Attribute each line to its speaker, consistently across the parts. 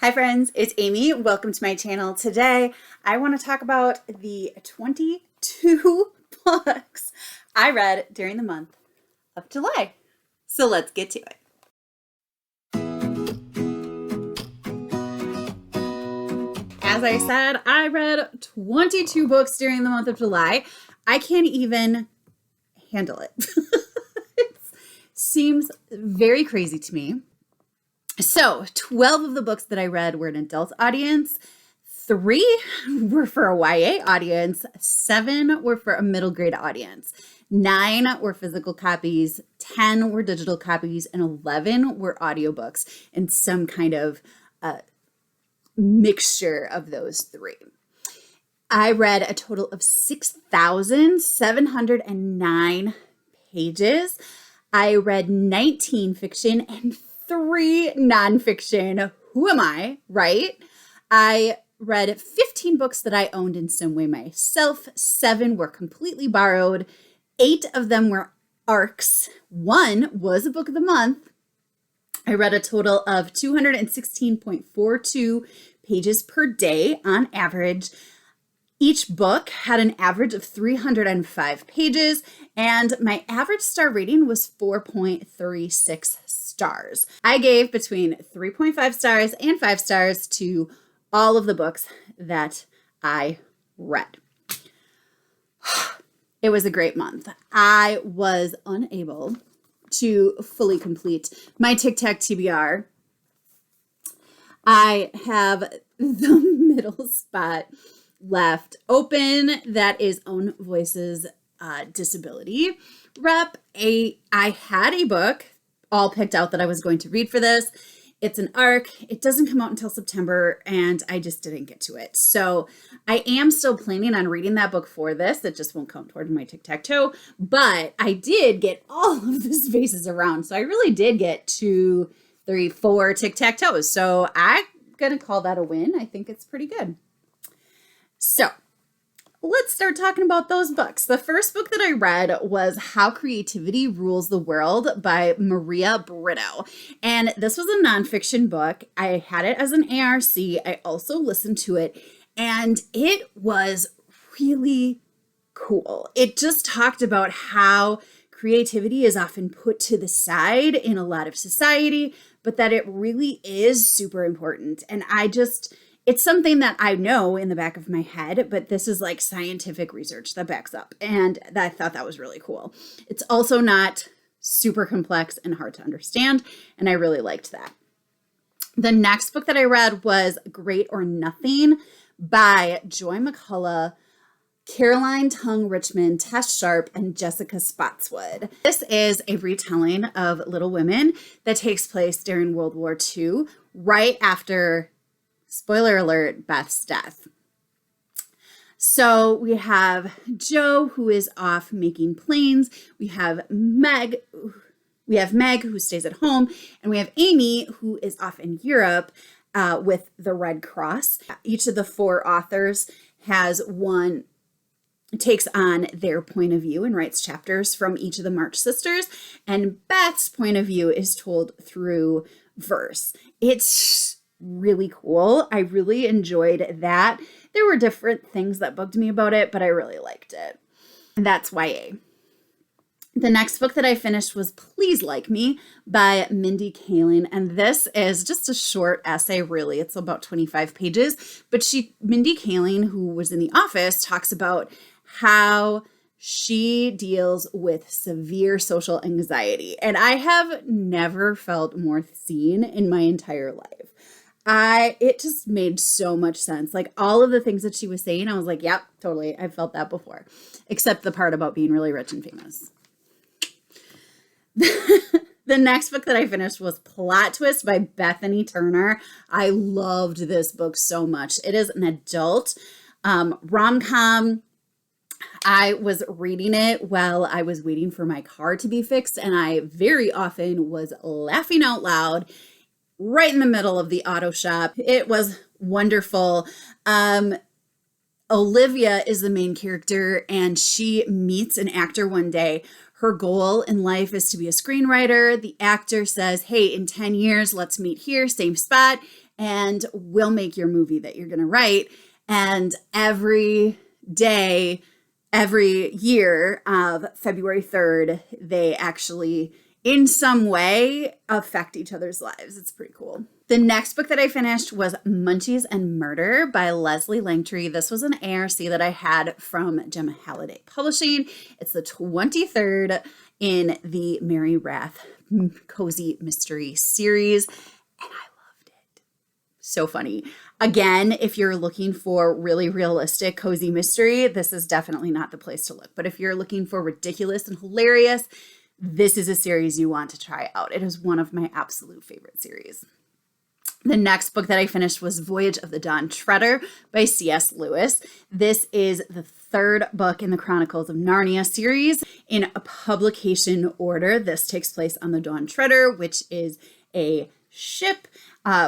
Speaker 1: Hi friends, it's Amy. Welcome to my channel. Today, I want to talk about the 22 books I read during the month of July. So let's get to it. As I said, I read 22 books during the month of July. I can't even handle it. It seems very crazy to me. So 12 of the books that I read were an adult audience. 3 were for a YA audience. 7 were for a middle grade audience. 9 were physical copies. 10 were digital copies. And 11 were audiobooks in some kind of mixture of those 3. I read a total of 6,709 pages. I read 19 fiction and 3 nonfiction. Who am I, right? I read 15 books that I owned in some way myself. 7 were completely borrowed. 8 of them were ARCs. 1 was a book of the month. I read a total of 216.42 pages per day on average. Each book had an average of 305 pages, and my average star rating was 4.36 stars. I gave between 3.5 stars and 5 stars to all of the books that I read. It was a great month. I was unable to fully complete my Tic Tac TBR. I have the middle spot left open. That is Own Voices disability rep. I had a book all picked out that I was going to read for this. It's an ARC. It doesn't come out until September, and I just didn't get to it. So I am still planning on reading that book for this. It just won't count toward my tic-tac-toe, but I did get all of the spaces around. So I really did get 2, 3, 4 tic-tac-toes. So I'm going to call that a win. I think it's pretty good. So let's start talking about those books. The first book that I read was How Creativity Rules the World by Maria Brito. And this was a nonfiction book. I had it as an ngARC. I also listened to it, and it was really cool. It just talked about how creativity is often put to the side in a lot of society, but that it really is super important. And it's something that I know in the back of my head, but this is like scientific research that backs up. And I thought that was really cool. It's also not super complex and hard to understand, and I really liked that. The next book that I read was Great or Nothing by Joy McCollough, Caroline Tung, Richmond, Tess, Sharpe, and Jessica Spotswood. This is a retelling of Little Women that takes place during World War II, right after, spoiler alert, Beth's death. So we have Jo, who is off making planes. We have Meg who stays at home, and we have Amy, who is off in Europe with the Red Cross. Each of the 4 authors takes on their point of view and writes chapters from each of the March sisters, and Beth's point of view is told through verse. It's really cool. I really enjoyed that. There were different things that bugged me about it, but I really liked it. And that's YA. The next book that I finished was Please Like Me by Mindy, Kaling. And this is just a short essay, really. It's about 25 pages. But Mindy Kaling, who was in The Office, talks about how she deals with severe social anxiety. And I have never felt more seen in my entire life. It just made so much sense. Like all of the things that she was saying, I was like, yep, totally. I've felt that before, except the part about being really rich and famous. The next book that I finished was Plot Twist by Bethany Turner. I loved this book so much. It is an adult rom-com. I was reading it while I was waiting for my car to be fixed, and I very often was laughing out loud right in the middle of the auto shop. It was wonderful. Olivia is the main character, and she meets an actor one day. Her goal in life is to be a screenwriter. The actor says, hey, in 10 years, let's meet here, same spot. and we'll make your movie that you're going to write. And every day, every year of February 3rd, they actually, in some way, affect each other's lives. It's pretty cool. The next book that I finished was Munchies and Murder by Leslie Langtry. This was an ARC that I had from Gemma Halliday Publishing. It's the 23rd in the Mary Rath Cozy Mystery series, and I loved it. So funny. Again, if you're looking for really realistic cozy mystery, this is definitely not the place to look. But if you're looking for ridiculous and hilarious, this is a series you want to try out. It is one of my absolute favorite series. The next book that I finished was Voyage of the Dawn Treader by C.S. Lewis. This is the third book in the Chronicles of Narnia series in a publication order. This takes place on the Dawn Treader, which is a ship.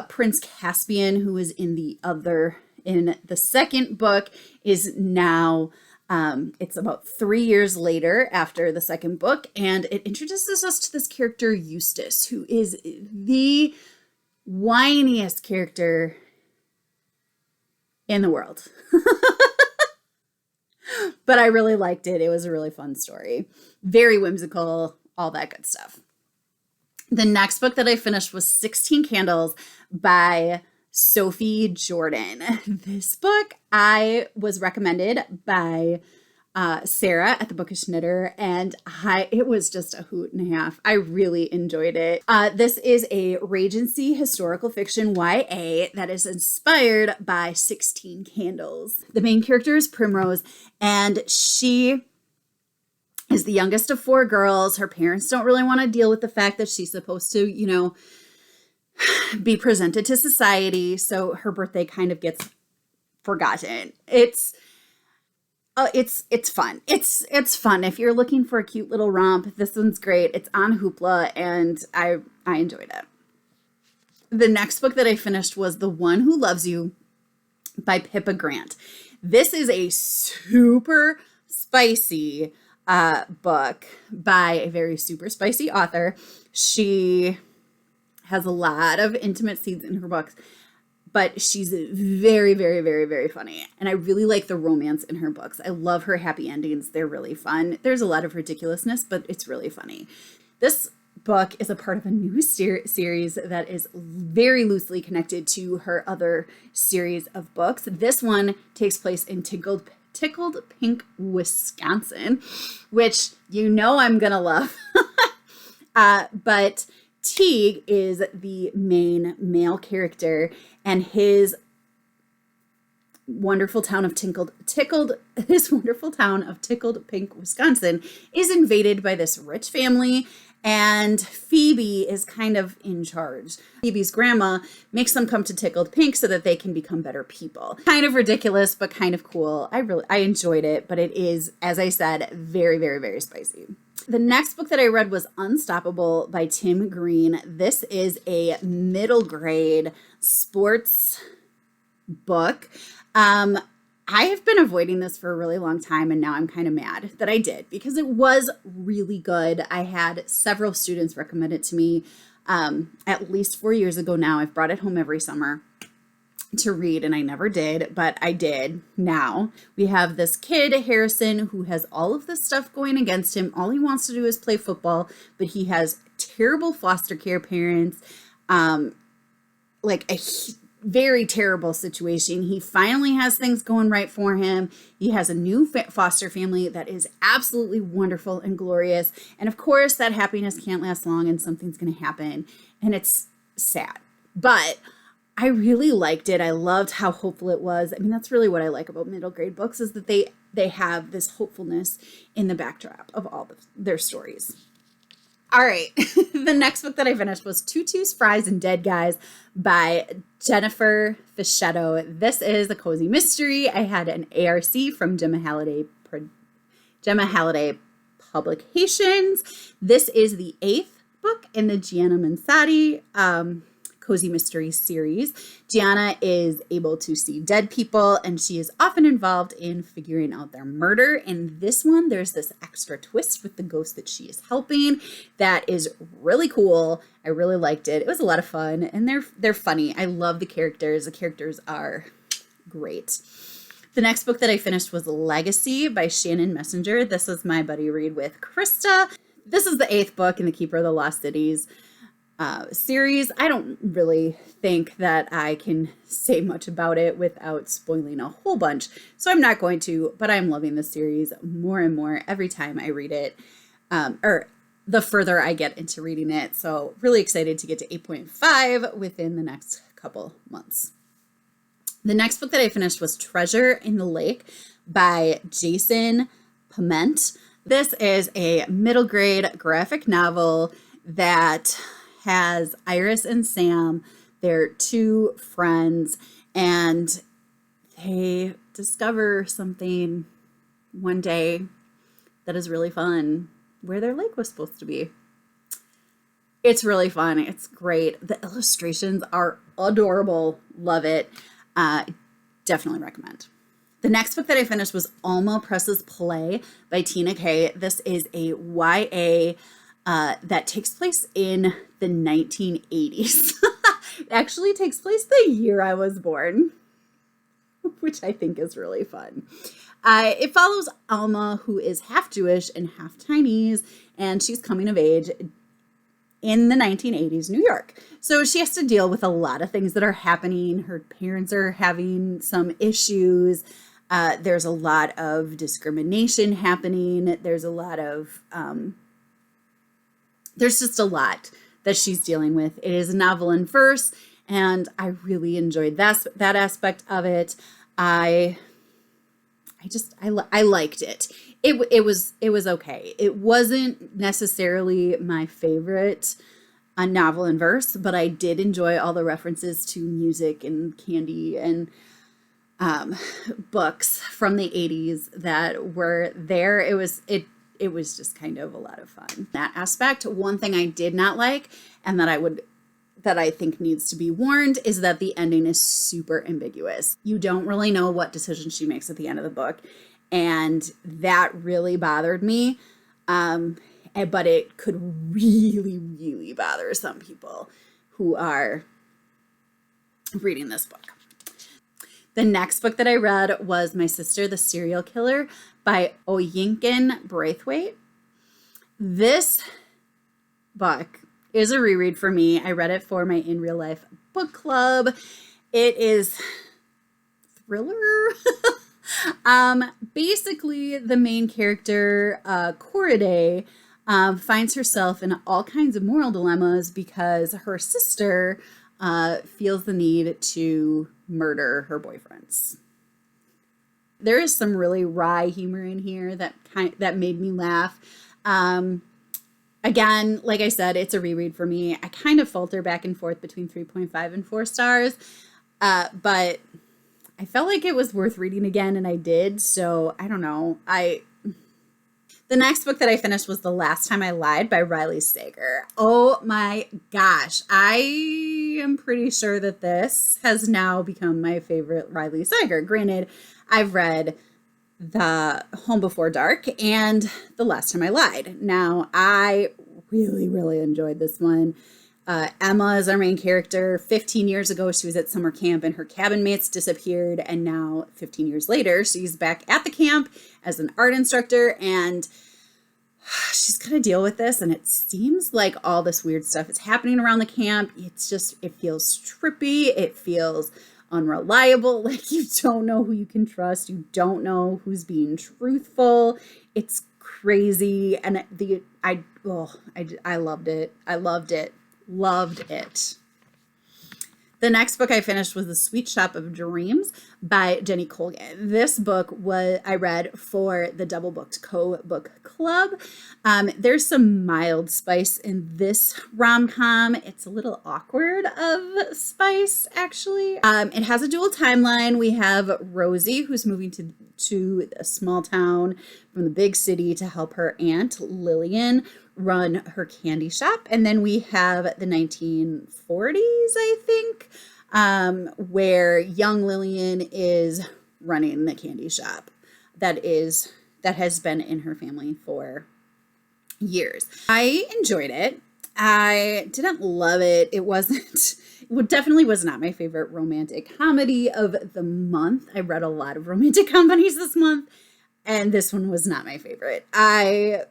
Speaker 1: Prince Caspian, who is in the second book, is now, it's about 3 years later after the second book, and it introduces us to this character Eustace, who is the whiniest character in the world. But I really liked it. It was a really fun story. Very whimsical, all that good stuff. The next book that I finished was 16 Candles by Sophie Jordan. This book I was recommended by Sarah at the Bookish Knitter, and it was just a hoot and a half. I really enjoyed it. This is a Regency historical fiction YA that is inspired by 16 Candles. The main character is Primrose, and she is the youngest of 4 girls. Her parents don't really want to deal with the fact that she's supposed to, be presented to society. So her birthday kind of gets forgotten. It's fun. It's fun. If you're looking for a cute little romp, this one's great. It's on Hoopla, and I enjoyed it. The next book that I finished was The One Who Loves You by Pippa Grant. This is a super spicy book by a very super spicy author. She has a lot of intimate scenes in her books, but she's very, very, very, very funny. And I really like the romance in her books. I love her happy endings. They're really fun. There's a lot of ridiculousness, but it's really funny. This book is a part of a new series that is very loosely connected to her other series of books. This one takes place in Tickled Pink, Wisconsin, which I'm going to love. But Teague is the main male character, and his wonderful town of Tickled Pink, Wisconsin is invaded by this rich family, and Phoebe is kind of in charge. Phoebe's grandma makes them come to Tickled Pink so that they can become better people. Kind of ridiculous, but kind of cool. I enjoyed it, but it is, as I said, very, very, very spicy. The next book that I read was Unstoppable by Tim Green. This is a middle grade sports book. I have been avoiding this for a really long time, and now I'm kind of mad that I did because it was really good. I had several students recommend it to me at least 4 years ago now. I've brought it home every summer to read, and I never did, but I did now. We have this kid, Harrison, who has all of this stuff going against him. All he wants to do is play football, but he has terrible foster care parents, like a very terrible situation. He finally has things going right for him. He has a new foster family that is absolutely wonderful and glorious. And of course, that happiness can't last long, and something's going to happen, and it's sad. But I really liked it. I loved how hopeful it was. I mean, that's really what I like about middle grade books, is that they have this hopefulness in the backdrop of all their stories. All right. The next book that I finished was Tutus, Fries, and Dead Guys by Jennifer Fischetto. This is a cozy mystery. I had an ARC from Gemma Halliday Publications. This is the 8th book in the Gianna Mansati cozy mystery series. Gianna is able to see dead people, and she is often involved in figuring out their murder. In this one, there's this extra twist with the ghost that she is helping that is really cool. I really liked it. It was a lot of fun, and they're funny. I love the characters. The characters are great. The next book that I finished was Legacy by Shannon Messenger. This was my buddy read with Krista. This is the 8th book in the Keeper of the Lost Cities series. I don't really think that I can say much about it without spoiling a whole bunch, so I'm not going to, but I'm loving this series more and more every time I read it, or the further I get into reading it. So really excited to get to 8.5 within the next couple months. The next book that I finished was Treasure in the Lake by Jason Piment. This is a middle grade graphic novel that has Iris and Sam. They're 2 friends, and they discover something one day that is really fun where their lake was supposed to be. It's really fun. It's great. The illustrations are adorable. Love it. Definitely recommend. The next book that I finished was Alma Press's Play by Tina K. This is a YA that takes place in the 1980s. It actually takes place the year I was born, which I think is really fun. It follows Alma, who is half Jewish and half Chinese, and she's coming of age in the 1980s New York. So she has to deal with a lot of things that are happening. Her parents are having some issues. There's a lot of discrimination happening. There's a lot of, there's just a lot that she's dealing with. It is a novel in verse, and I really enjoyed that aspect of it. I liked it. It was okay. It wasn't necessarily my favorite novel in verse, but I did enjoy all the references to music and candy and books from the 80s that were there. It was just kind of a lot of fun. That aspect. One thing I did not like, and that I think needs to be warned, is that the ending is super ambiguous. You don't really know what decision she makes at the end of the book, and that really bothered me. But it could really, really bother some people who are reading this book. The next book that I read was My Sister, the Serial Killer by Oyinkan Braithwaite. This book is a reread for me. I read it for my In Real Life book club. It is thriller. Basically, the main character, Corriday, finds herself in all kinds of moral dilemmas because her sister feels the need to murder her boyfriends. There is some really wry humor in here that made me laugh. Again, like I said, it's a reread for me. I kind of falter back and forth between 3.5 and 4 stars, but I felt like it was worth reading again, and I did. So I don't know. The next book that I finished was The Last Time I Lied by Riley Sager. Oh my gosh. I am pretty sure that this has now become my favorite Riley Sager. Granted, I've read The Home Before Dark and The Last Time I Lied. Now, I really, really enjoyed this one. Emma is our main character. 15 years ago, she was at summer camp and her cabin mates disappeared. And now 15 years later, she's back at the camp as an art instructor, and she's got to deal with this. And it seems like all this weird stuff is happening around the camp. It feels trippy. It feels unreliable. Like you don't know who you can trust. You don't know who's being truthful. It's crazy. And I loved it. I loved it. Loved it. The next book I finished was The Sweet Shop of Dreams by Jenny Colgan. This book I read for the Double Booked Co-Book Club. There's some mild spice in this rom-com. It's a little awkward of spice, actually. It has a dual timeline. We have Rosie, who's moving to a small town from the big city to help her aunt, Lillian, run her candy shop. And then we have the 1940s, I think, where young Lillian is running the candy shop that has been in her family for years. I enjoyed it. I didn't love it. It definitely was not my favorite romantic comedy of the month. I read a lot of romantic comedies this month, and this one was not my favorite. It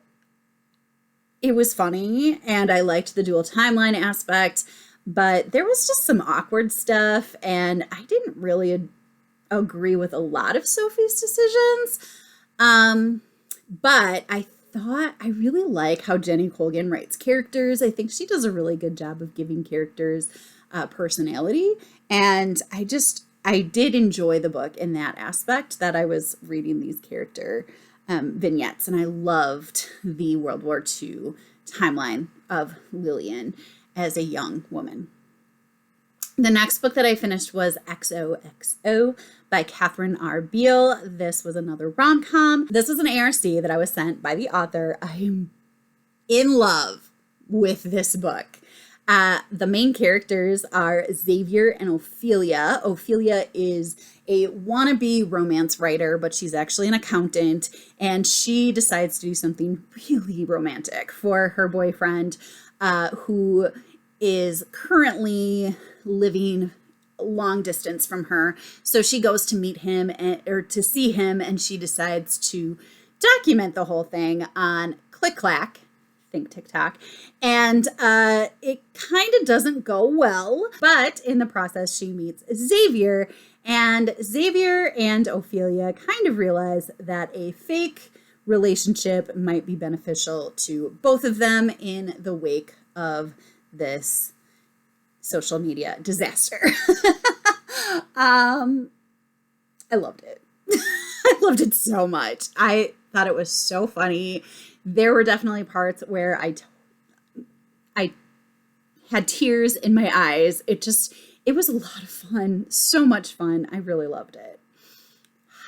Speaker 1: was funny, and I liked the dual timeline aspect, but there was just some awkward stuff, and I didn't really agree with a lot of Sophie's decisions. But I really like how Jenny Colgan writes characters. I think she does a really good job of giving characters personality. And I did enjoy the book in that aspect, that I was reading these character vignettes. And I loved the World War II timeline of Lillian as a young woman. The next book that I finished was XOXO by Catherine R. Beale. This was another rom-com. This was an ARC that I was sent by the author. I am in love with this book. The main characters are Xavier and Ophelia. Ophelia is a wannabe romance writer, but she's actually an accountant, and she decides to do something really romantic for her boyfriend, who is currently living long distance from her. So she goes to meet him or to see him, and she decides to document the whole thing on Click Clack, think TikTok. And it kind of doesn't go well, but in the process she meets Xavier, and Xavier and Ophelia kind of realize that a fake relationship might be beneficial to both of them in the wake of this social media disaster. I loved it. I loved it so much. I thought it was so funny. There were definitely parts where I had tears in my eyes. It was a lot of fun. So much fun. I really loved it.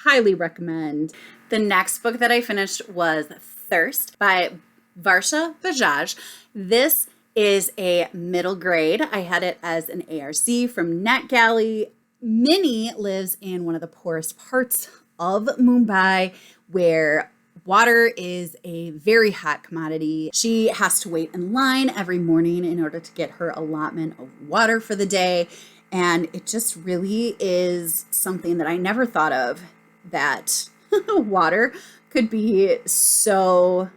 Speaker 1: Highly recommend. The next book that I finished was Thirst by Varsha Bajaj. This is a middle grade. I had it as an ARC from NetGalley. Minnie lives in one of the poorest parts of Mumbai, where water is a very hot commodity. She has to wait in line every morning in order to get her allotment of water for the day. And it just really is something that I never thought of, that water could be so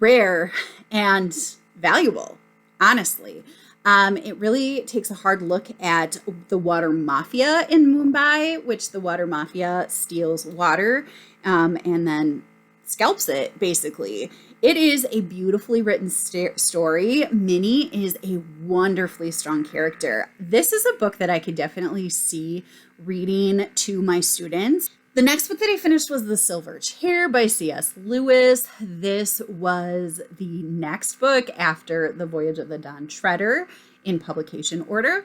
Speaker 1: rare and valuable, honestly. It really takes a hard look at the water mafia in Mumbai, which the water mafia steals water and then scalps it, basically. It is a beautifully written story. Minnie is a wonderfully strong character. This is a book that I could definitely see reading to my students. The next book that I finished was The Silver Chair by C.S. Lewis. This was the next book after The Voyage of the Dawn Treader in publication order.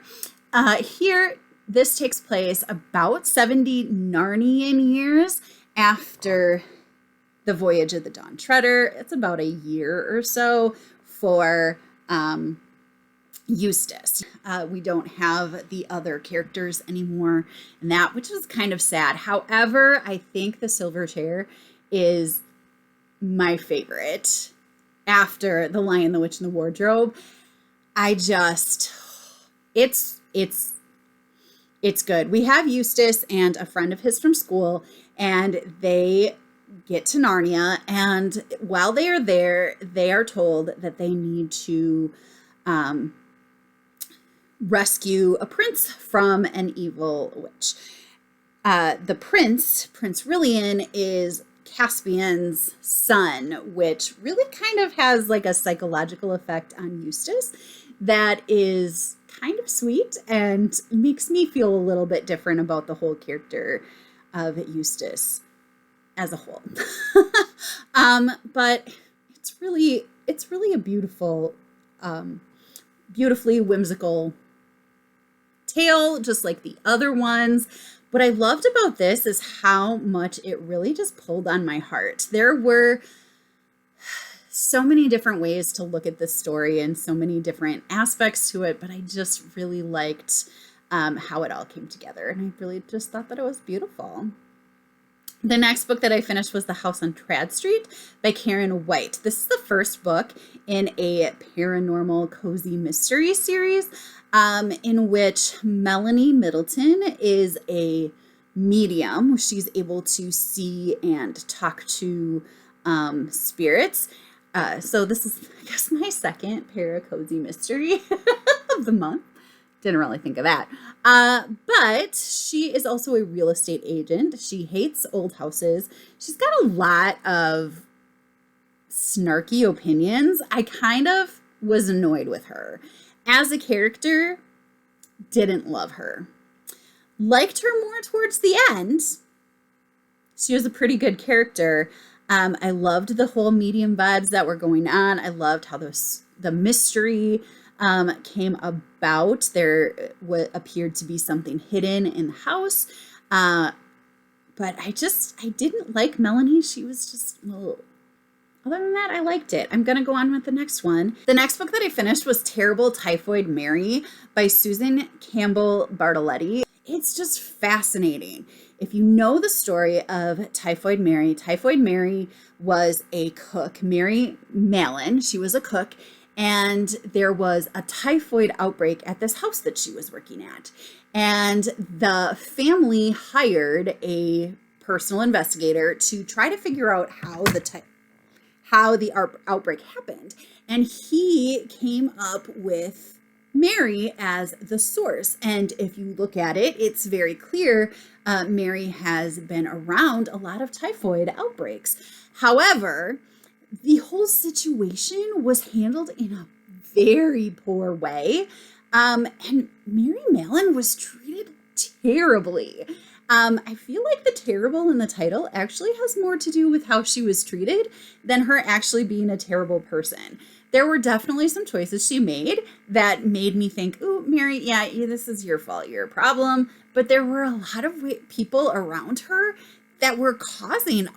Speaker 1: Here, this takes place about 70 Narnian years after The Voyage of the Dawn Treader. It's about a year or so for Eustace. We don't have the other characters anymore in that, which was kind of sad. However, I think The Silver Chair is my favorite after The Lion, the Witch, and the Wardrobe. It's good. We have Eustace and a friend of his from school, and they get to Narnia, and while they are there, they are told that they need to rescue a prince from an evil witch. The prince, Prince Rilian, is Caspian's son, which really kind of has like a psychological effect on Eustace that is kind of sweet and makes me feel a little bit different about the whole character of Eustace as a whole. But it's really a beautiful, beautifully whimsical tale, just like the other ones. What I loved about this is how much it really just pulled on my heart. There were so many different ways to look at this story and so many different aspects to it, but I just really liked how it all came together. And I really just thought that it was beautiful. The next book that I finished was The House on Trad Street by Karen White. This is the first book in a paranormal cozy mystery series in which Melanie Middleton is a medium. She's able to see and talk to spirits. So this is, I guess, my second para-cozy mystery of the month. Didn't really think of that. But she is also a real estate agent. She hates old houses. She's got a lot of snarky opinions. I kind of was annoyed with her. As a character, didn't love her. Liked her more towards the end. She was a pretty good character. I loved the whole medium vibes that were going on. I loved how the mystery came about. There appeared to be something hidden in the house. But I didn't like Melanie. She was just, well, other than that, I liked it. I'm going to go on with the next one. The next book that I finished was Terrible Typhoid Mary by Susan Campbell Bartoletti. It's just fascinating. If you know the story of Typhoid Mary was a cook. Mary Mallon, she was a cook, and there was a typhoid outbreak at this house that she was working at. And the family hired a personal investigator to try to figure out how the outbreak happened. And he came up with Mary as the source. And if you look at it, it's very clear Mary has been around a lot of typhoid outbreaks. However, the whole situation was handled in a very poor way. And Mary Mallon was treated terribly. I feel like the terrible in the title actually has more to do with how she was treated than her actually being a terrible person. There were definitely some choices she made that made me think, ooh, Mary, yeah, this is your fault, your problem. But there were a lot of people around her that were causing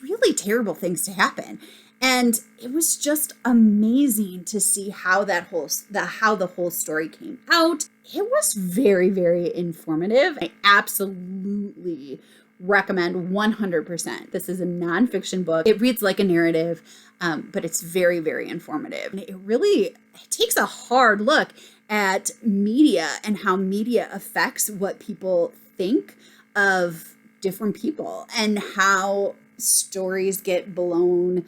Speaker 1: really terrible things to happen. And it was just amazing to see how the whole story came out. It was very, very informative. I absolutely recommend 100%. This is a nonfiction book. It reads like a narrative, but it's very, very informative. And it takes a hard look at media and how media affects what people think of different people and how stories get blown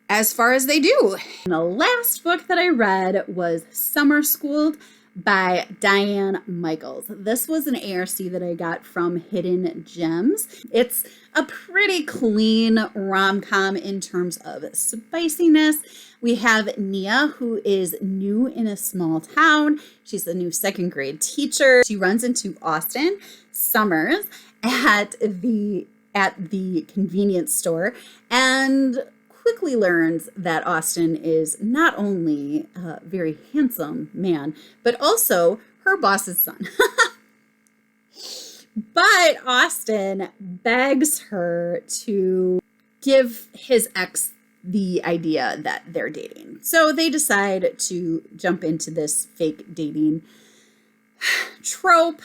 Speaker 1: as far as they do. And the last book that I read was Summer Schooled by Diane Michaels. This was an ARC that I got from Hidden Gems. It's a pretty clean rom-com in terms of spiciness. We have Nia, who is new in a small town. She's a new second grade teacher. She runs into Austin Summers at the convenience store and quickly learns that Austin is not only a very handsome man, but also her boss's son. But Austin begs her to give his ex the idea that they're dating. So they decide to jump into this fake dating trope.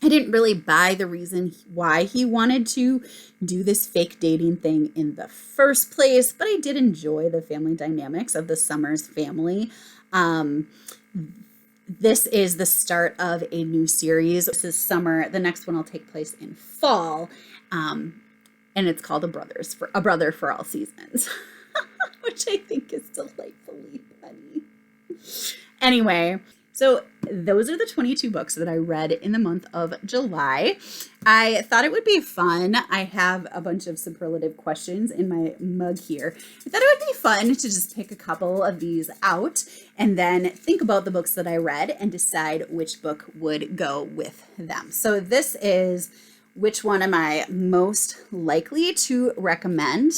Speaker 1: I didn't really buy the reason why he wanted to do this fake dating thing in the first place, but I did enjoy the family dynamics of the Summers family. This is the start of a new series. This is summer. The next one will take place in fall, and it's called A Brother for All Seasons, which I think is delightfully funny. Anyway, so those are the 22 books that I read in the month of July. I thought it would be fun. I have a bunch of superlative questions in my mug here. I thought it would be fun to just pick a couple of these out and then think about the books that I read and decide which book would go with them. So this is which one am I most likely to recommend.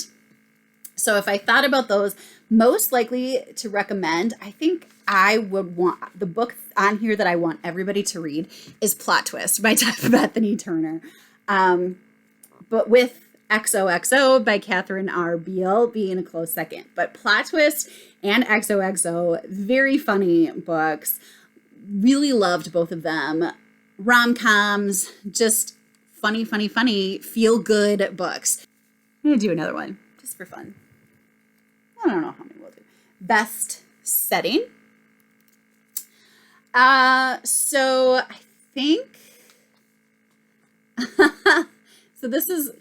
Speaker 1: So if I thought about those most likely to recommend, I think I would want the book on here that I want everybody to read is Plot Twist by Bethany Turner. But with XOXO by Catherine R. Beale being a close second. But Plot Twist and XOXO, very funny books. Really loved both of them. Rom-coms, just funny, feel-good books. I'm going to do another one just for fun. I don't know how many we'll do. Best setting. So I think, so this is,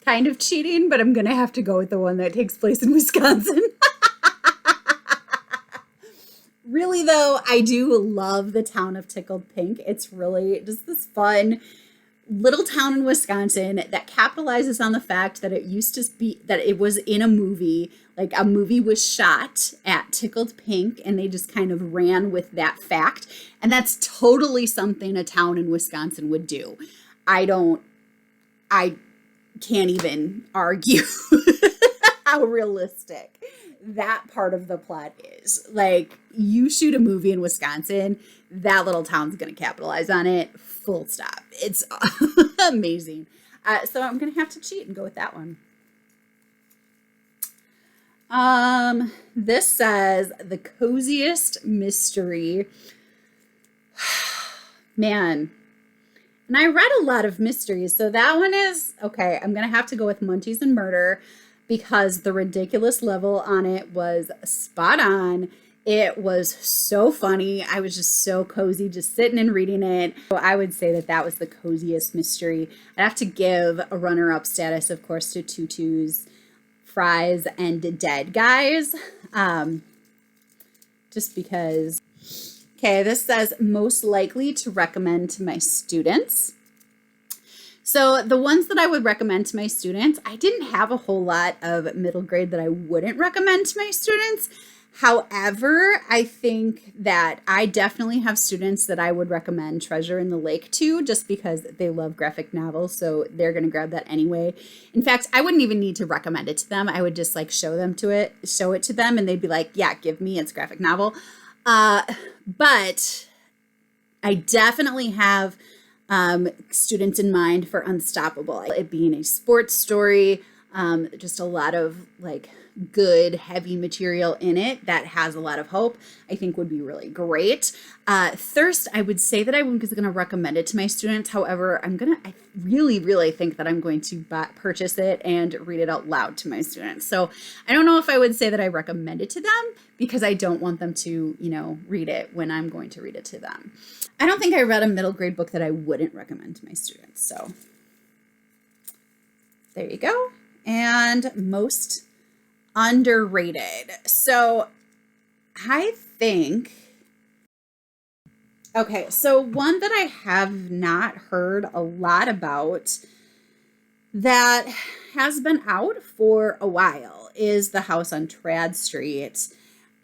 Speaker 1: kind of cheating, but I'm going to have to go with the one that takes place in Wisconsin. Really, though, I do love the town of Tickled Pink. It's really just this fun little town in Wisconsin that capitalizes on the fact that it used to be, that it was in a movie, like a movie was shot at Tickled Pink, and they just kind of ran with that fact. And that's totally something a town in Wisconsin would do. I can't even argue how realistic that part of the plot is. Like, you shoot a movie in Wisconsin, that little town's going to capitalize on it, full stop. It's amazing. So I'm going to have to cheat and go with that one. This says the coziest mystery. Man. And I read a lot of mysteries, so that one is, okay, I'm going to have to go with Munchies and Murder because the ridiculous level on it was spot on. It was so funny. I was just so cozy just sitting and reading it. So I would say that that was the coziest mystery. I'd have to give a runner-up status, of course, to Tutu's Fries and Dead Guys. Just because. Okay, this says most likely to recommend to my students. So the ones that I would recommend to my students, I didn't have a whole lot of middle grade that I wouldn't recommend to my students. However, I think that I definitely have students that I would recommend Treasure in the Lake to, just because they love graphic novels, so they're going to grab that anyway. In fact, I wouldn't even need to recommend it to them. I would just like show it to them, and they'd be like, yeah, give me, it's graphic novel. But I definitely have students in mind for Unstoppable. It being a sports story, just a lot of like good heavy material in it that has a lot of hope, I think would be really great. Thirst, I would say that I was going to recommend it to my students. However, I really think that I'm going to purchase it and read it out loud to my students. So I don't know if I would say that I recommend it to them because I don't want them to, read it when I'm going to read it to them. I don't think I read a middle grade book that I wouldn't recommend to my students. So there you go. And most underrated. So I think, okay, so one that I have not heard a lot about that has been out for a while is The House on Trad Street.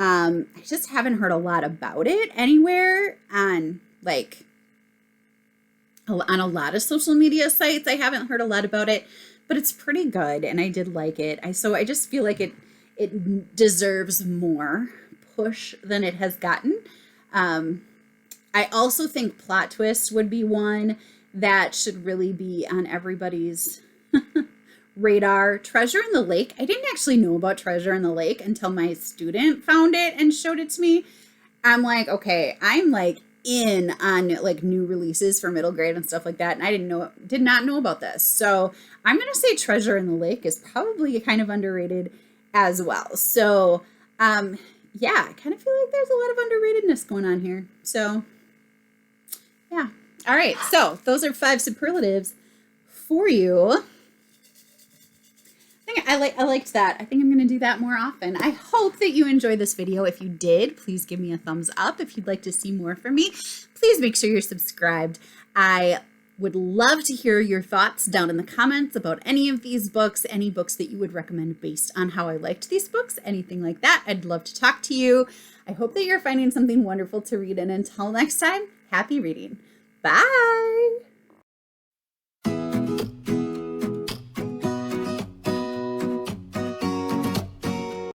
Speaker 1: I just haven't heard a lot about it anywhere on a lot of social media sites. I haven't heard a lot about it, but it's pretty good and I did like it. So I just feel like it deserves more push than it has gotten. I also think Plot Twist would be one that should really be on everybody's radar. Treasure in the Lake. I didn't actually know about Treasure in the Lake until my student found it and showed it to me. I'm like, okay, I'm like in on like new releases for middle grade and stuff like that. And I did not know about this. So I'm going to say Treasure in the Lake is probably kind of underrated as well. So, yeah, I kind of feel like there's a lot of underratedness going on here. So, yeah. All right. So those are 5 superlatives for you. I liked that. I think I'm going to do that more often. I hope that you enjoyed this video. If you did, please give me a thumbs up. If you'd like to see more from me, please make sure you're subscribed. I would love to hear your thoughts down in the comments about any of these books, any books that you would recommend based on how I liked these books, anything like that. I'd love to talk to you. I hope that you're finding something wonderful to read. And until next time, happy reading. Bye.